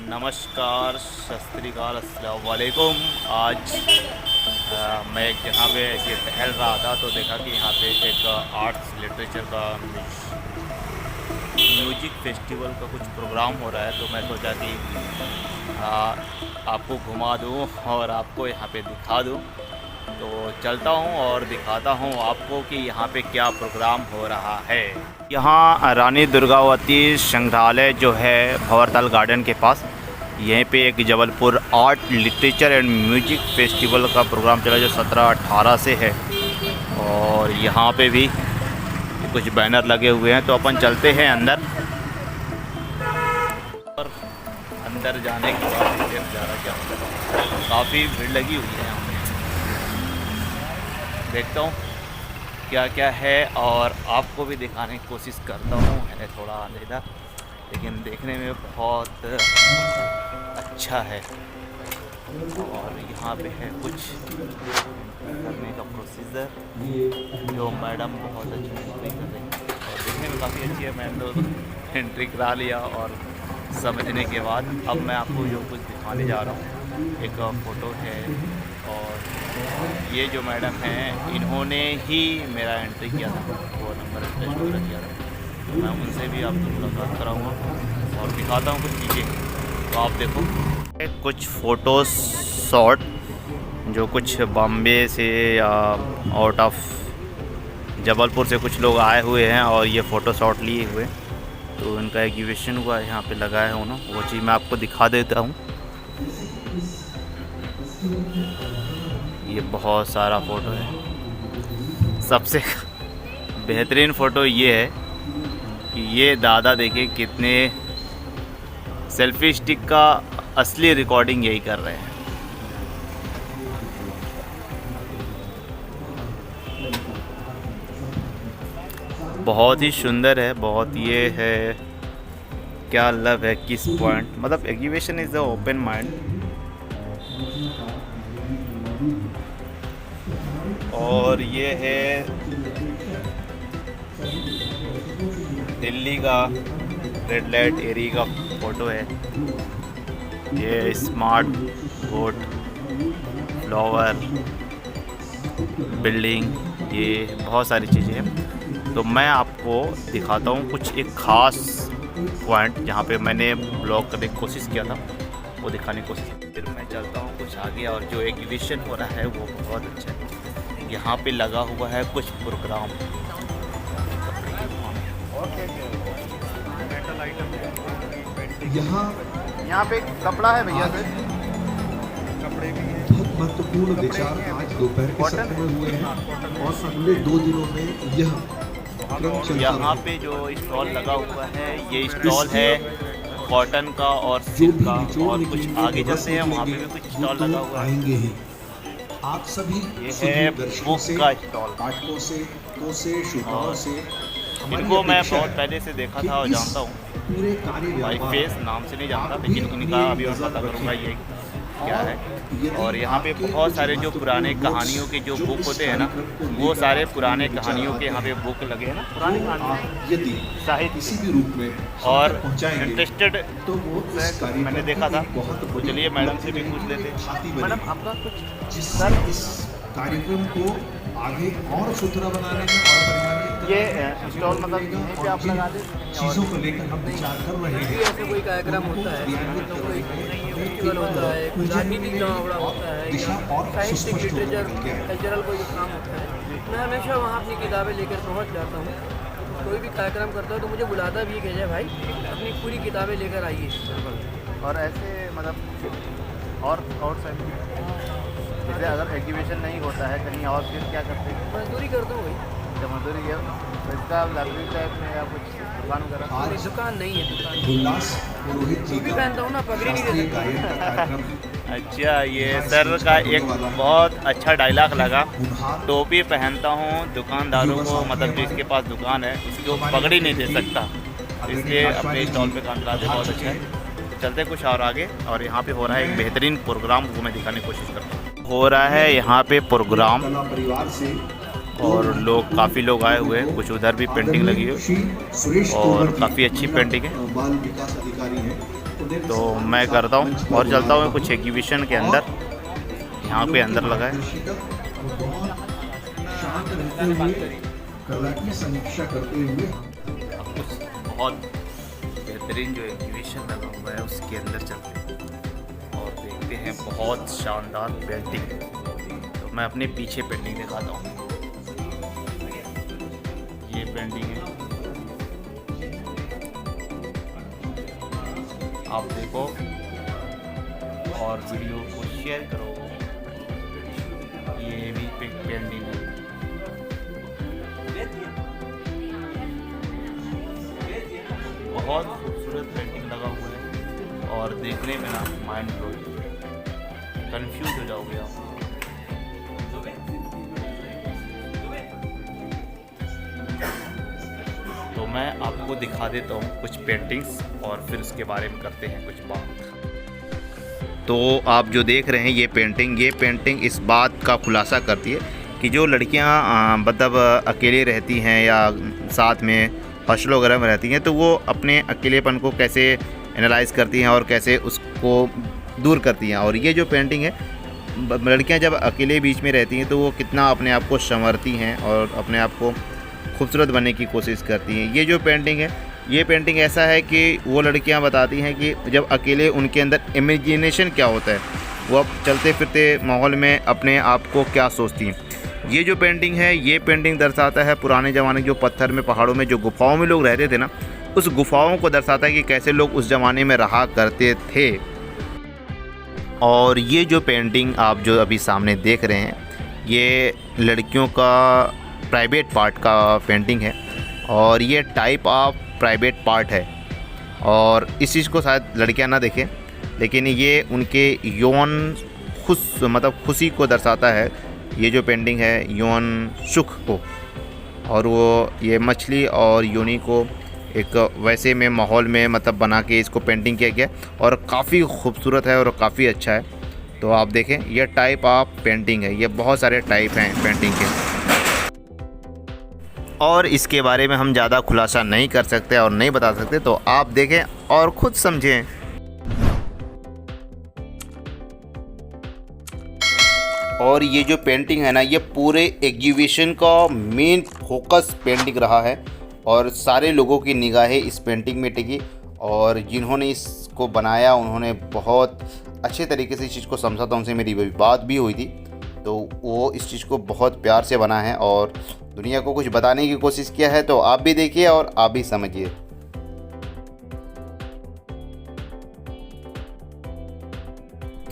नमस्कार, सत श्री अकाल, अस्सलाम वालेकुम। आज मैं एक जगह पे ऐसे टहल रहा था तो देखा कि यहाँ पे एक आर्ट्स लिटरेचर का म्यूजिक फेस्टिवल का कुछ प्रोग्राम हो रहा है। तो मैं सोचा कि आपको घुमा दूँ और आपको यहाँ पे दिखा दूँ। तो चलता हूँ और दिखाता हूँ आपको कि यहाँ पे क्या प्रोग्राम हो रहा है। यहाँ रानी दुर्गावती संग्रहालय जो है भंवरताल गार्डन के पास, यहीं पे एक Jabalpur art literature and music festival का प्रोग्राम चला जो 17-18 से है। और यहाँ पे भी कुछ बैनर लगे हुए हैं। तो अपन चलते हैं अंदर। और अंदर जाने के बाद नज़ारा क्या होता है, काफ़ी भीड़ लगी हुई है यहाँ पे। देखता हूँ क्या क्या है और आपको भी दिखाने की कोशिश करता हूँ। है थोड़ा अंधेरा लेकिन देखने में बहुत अच्छा है। और यहाँ पे है कुछ करने का प्रोसीजर जो मैडम बहुत अच्छी एंट्री कर रही है और देखने में काफ़ी अच्छी है। मैंने तो एंट्री करा लिया और समझने के बाद अब मैं आपको जो कुछ दिखाने जा रहा हूँ, एक फ़ोटो है। और ये जो मैडम हैं इन्होंने ही मेरा एंट्री किया था, वो नंबर प्लेट वगैरह किया था। तो मैं उनसे भी आपको मुलाकात कराऊंगा और दिखाता हूँ कुछ चीज़ें। तो आप देखो कुछ फ़ोटो शॉट जो कुछ बॉम्बे से या आउट ऑफ जबलपुर से कुछ लोग आए हुए हैं और ये फ़ोटो शॉट लिए हुए। तो उनका एग्जीबिशन हुआ यहाँ पे लगा है उन्होंने, वो चीज़ मैं आपको दिखा देता हूँ। ये बहुत सारा फ़ोटो है। सबसे बेहतरीन फ़ोटो ये है कि ये दादा देखिए कितने सेल्फी स्टिक का असली रिकॉर्डिंग यही कर रहे हैं। बहुत ही सुंदर है, बहुत ये है क्या लव है किस पॉइंट, मतलब exhibition is the open mind. और ये है दिल्ली का रेड लाइट एरिया का फ़ोटो है। ये स्मार्ट बोर्ड, फ्लावर, बिल्डिंग, ये बहुत सारी चीज़ें हैं। तो मैं आपको दिखाता हूँ कुछ एक ख़ास पॉइंट जहाँ पे मैंने ब्लॉग करने की कोशिश किया था, वो दिखाने की कोशिश। फिर मैं चलता हूँ कुछ आगे। और जो एग्जीबिशन हो रहा है वो बहुत अच्छा है। यहाँ पे लगा हुआ है कुछ प्रोग्राम, यहाँ पे कपड़ा है भैया से, कपड़े भी हैं। बहुत महत्वपूर्ण विचार आज दोपहर के सत्र में हुए हैं और अगले 2 दिनों में यह क्रम चलता यहाँ पे जो स्टॉल लगा हुआ है ये स्टॉल है कॉटन का और सिल्क का। और कुछ आगे चलते हैं, वहाँ पे भी कुछ स्टॉल लगा हुआ है। आएंगे ही आप सभी ये है बुक का स्टॉल। पाठकों से श्रोताओं से इनको मैं बहुत पहले से देखा था और जानता हूँ। पूरे कार्य भाई फेस नाम से नहीं जानता, लेकिन इनका अभी और पता करूँगा ये क्या है। और यहाँ पे बहुत सारे जो पुराने कहानियों के जो बुक होते हैं ना, वो सारे पुराने कहानियों के यहाँ पे बुक लगे हैं ना, पुरानी कहानी यदि साहित्य किसी भी रूप में और पहुंचाएंगे इंटरेस्टेड तो वो इस कार्य मैंने देखा था। तो चलिए मैडम से भी पूछ लेते। मैडम आपका कुछ जिससे इस कार्यक्रम को आगे और सुथरा बनाने में और परिमाणित ये स्टॉल मतलब यहीं पे आप लगा दें। चीज़ों को लेकर हम विचार कर रहे हैं। ऐसे कोई कार्यक्रम होता है तो कोई फेस्टिवल होता है, कुछ राजनीतिक जमावड़ा होता है, दिशा और साइंटिफिक सुस्पष्ट लिटरेचर होकर के आए। कल्चरल कोई काम होता है, मैं हमेशा वहाँ अपनी किताबें लेकर पहुँच जाता हूँ। कोई भी कार्यक्रम करता है तो मुझे बुलाता भी है कि जय भाई अपनी पूरी किताबें लेकर आइए। और ऐसे मतलब और साइड जैसे अगर एग्जीबिशन नहीं होता है कहीं और, फिर क्या करते हैं? मजदूरी करता हूँ भाई। जब मजदूरी गया तो इसका लाइब्रेरी टाइप में या कुछ दुकान वगैरह? आज दुकान नहीं है, दुकान उल्लास पुरोहित जी भी का पहनता हूँ ना, पगड़ी नहीं शास्त्रीय दे गायन का कार्यक्रम अच्छा, ये सर का एक बहुत अच्छा डायलॉग लगा, टोपी पहनता हूँ दुकानदारों को, मतलब जो इसके पास दुकान है उसको पगड़ी नहीं दे सकता, इसलिए अपने स्टॉल पे काम चलाते। बहुत अच्छा है। चलते कुछ और आगे। और यहाँ पे हो रहा है एक बेहतरीन प्रोग्राम, वो मैं दिखाने की कोशिश करता हूँ। हो रहा है यहाँ पे प्रोग्राम कला परिवार से और लोग काफ़ी लोग आए हुए हैं। कुछ उधर भी पेंटिंग लगी है और काफ़ी अच्छी पेंटिंग है। बाल विकास अधिकारी हैं, पर्दे तो मैं करता हूँ और चलता हूँ कुछ एग्जीबिशन के अंदर। यहाँ पे अंदर लगा है। बहुत शांत रहते हुए कला की समीक्षा करते हुए अब कुछ बहुत बेहतरीन जो एग्जीबिशन लगा हुआ है उसके अंदर चलते हैं और देखते हैं बहुत शानदार पेंटिंग। तो मैं अपने पीछे पेंटिंग दिखाता हूँ। ये पेंटिंग है, आप देखो और वीडियो को शेयर करो। ये भी पेंटिंग है। बहुत खूबसूरत पेंटिंग लगा हुआ है और देखने में ना माइंड ब्लोइंग, कंफ्यूज हो जाओगे आप। तो मैं आपको दिखा देता हूँ कुछ पेंटिंग्स और फिर उसके बारे में करते हैं कुछ बात। तो आप जो देख रहे हैं ये पेंटिंग इस बात का खुलासा करती है कि जो लड़कियाँ मतलब अकेले रहती हैं या साथ में हॉस्टल वगैरह में रहती हैं तो वो अपने अकेलेपन को कैसे एनालाइज करती हैं और कैसे उसको दूर करती हैं। और ये जो पेंटिंग है, लड़कियां जब अकेले बीच में रहती हैं तो वो कितना अपने आप को संवारती हैं और अपने आप को खूबसूरत बनने की कोशिश करती हैं। ये जो पेंटिंग है, ये पेंटिंग ऐसा है कि वो लड़कियां बताती हैं कि जब अकेले उनके अंदर इमेजिनेशन क्या होता है, वो अब चलते फिरते माहौल में अपने आप को क्या सोचती हैं। ये जो पेंटिंग है, ये पेंटिंग दर्शाता है पुराने ज़माने जो पत्थर में, पहाड़ों में जो गुफाओं में लोग रहते थे ना, उस गुफाओं को दर्शाता है कि कैसे लोग उस ज़माने में रहा करते थे। और ये जो पेंटिंग आप जो अभी सामने देख रहे हैं, ये लड़कियों का प्राइवेट पार्ट का पेंटिंग है और ये टाइप ऑफ प्राइवेट पार्ट है। और इस चीज़ को शायद लड़कियां ना देखें, लेकिन ये उनके यौन खुशी को दर्शाता है। ये जो पेंटिंग है यौन सुख को, और वो ये मछली और योनि को एक वैसे में माहौल में मतलब बना के इसको पेंटिंग किया गया और काफ़ी खूबसूरत है और काफ़ी अच्छा है। तो आप देखें, ये टाइप ऑफ पेंटिंग है। ये बहुत सारे टाइप हैं पेंटिंग के और इसके बारे में हम ज़्यादा खुलासा नहीं कर सकते और नहीं बता सकते, तो आप देखें और ख़ुद समझें। और ये जो पेंटिंग है ना, ये पूरे एग्जीबिशन का मेन फोकस पेंटिंग रहा है और सारे लोगों की निगाहें इस पेंटिंग में टिकी और जिन्होंने इसको बनाया उन्होंने बहुत अच्छे तरीके से इस चीज़ को समझा था। उनसे मेरी बात भी हुई थी, तो वो इस चीज़ को बहुत प्यार से बना है और दुनिया को कुछ बताने की कोशिश किया है। तो आप भी देखिए और आप भी समझिए।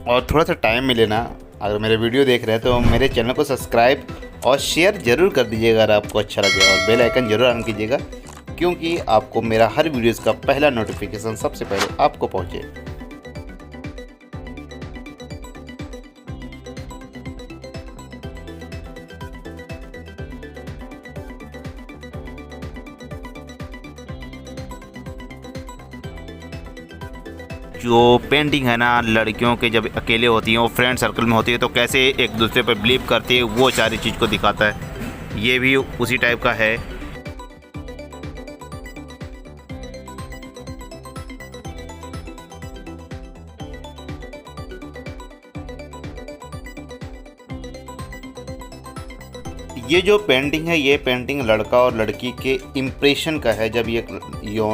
और थोड़ा सा टाइम मिले ना, अगर मेरे वीडियो देख रहे हैं तो मेरे चैनल को सब्सक्राइब और शेयर ज़रूर कर दीजिएगा अगर आपको अच्छा लगे, और बेल आइकन ज़रूर ऑन कीजिएगा क्योंकि आपको मेरा हर वीडियोज़ का पहला नोटिफिकेशन सबसे पहले आपको पहुँचे। जो पेंटिंग है ना, लड़कियों के जब अकेले होती हैं, वो फ्रेंड सर्कल में होती है तो कैसे एक दूसरे पर बिलीव करती है, वो सारी चीज़ को दिखाता है। ये भी उसी टाइप का है। ये जो पेंटिंग है, ये पेंटिंग लड़का और लड़की के इम्प्रेशन का है। जब ये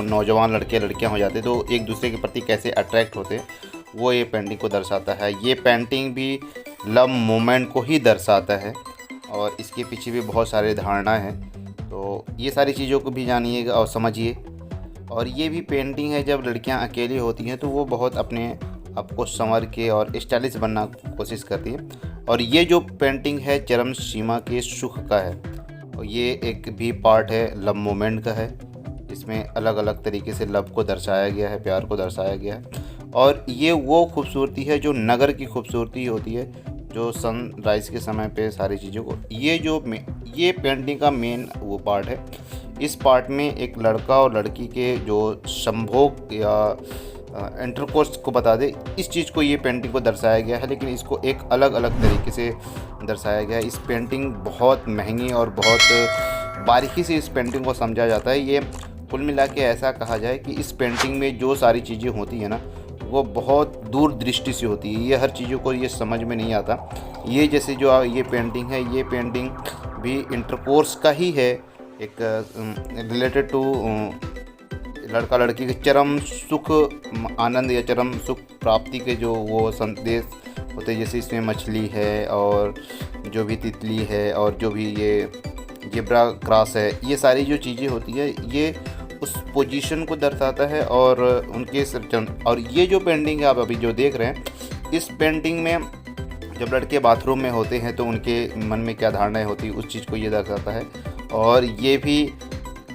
नौजवान लड़के लड़कियां हो जाते तो एक दूसरे के प्रति कैसे अट्रैक्ट होते, वो ये पेंटिंग को दर्शाता है। ये पेंटिंग भी लव मोमेंट को ही दर्शाता है और इसके पीछे भी बहुत सारे धारणा हैं। तो ये सारी चीज़ों को भी जानिएगा और समझिए। और ये भी पेंटिंग है, जब लड़कियां अकेली होती हैं तो वो बहुत अपने आपको संवर के और स्टाइलिश बनना कोशिश करती है। और ये जो पेंटिंग है चरम सीमा के सुख का है और ये एक भी पार्ट है लव मोमेंट का है। इसमें अलग अलग तरीके से लव को दर्शाया गया है, प्यार को दर्शाया गया है। और ये वो खूबसूरती है जो नगर की खूबसूरती होती है, जो सनराइज़ के समय पे सारी चीज़ों को, ये पेंटिंग का मेन वो पार्ट है। इस पार्ट में एक लड़का और लड़की के जो संभोग या इंटरकोर्स को बता दे, इस चीज़ को ये पेंटिंग को दर्शाया गया है, लेकिन इसको एक अलग अलग तरीके से दर्शाया गया है। इस पेंटिंग बहुत महंगी और बहुत बारीकी से इस पेंटिंग को समझा जाता है। ये कुल मिला के ऐसा कहा जाए कि इस पेंटिंग में जो सारी चीज़ें होती हैं ना, वो बहुत दूरदृष्टि से होती है। ये हर चीज़ों को ये समझ में नहीं आता। ये जैसे जो ये पेंटिंग है, ये पेंटिंग भी इंटरकोर्स का ही है, एक रिलेटेड टू लड़का लड़की के चरम सुख आनंद या चरम सुख प्राप्ति के जो वो संदेश होते हैं। जैसे इसमें मछली है और जो भी तितली है और जो भी ये जेब्रा क्रॉस है, ये सारी जो चीज़ें होती है ये उस पोजीशन को दर्शाता है और उनके और ये जो पेंटिंग है आप अभी जो देख रहे हैं, इस पेंटिंग में जब लड़के बाथरूम में होते हैं तो उनके मन में क्या धारणाएं होती है उस चीज़ को ये दर्शाता है। और ये भी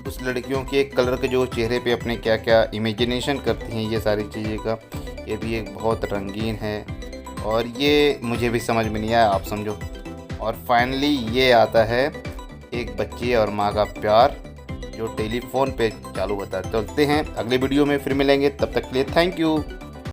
उस लड़कियों के कलर के जो चेहरे पे अपने क्या क्या इमेजिनेशन करती हैं, ये सारी चीज़ें का ये भी एक बहुत रंगीन है। और ये मुझे भी समझ में नहीं आया, आप समझो। और फाइनली ये आता है एक बच्चे और माँ का प्यार जो टेलीफोन पे चालू होता है। चलते हैं अगले वीडियो में फिर मिलेंगे, तब तक के लिए थैंक यू।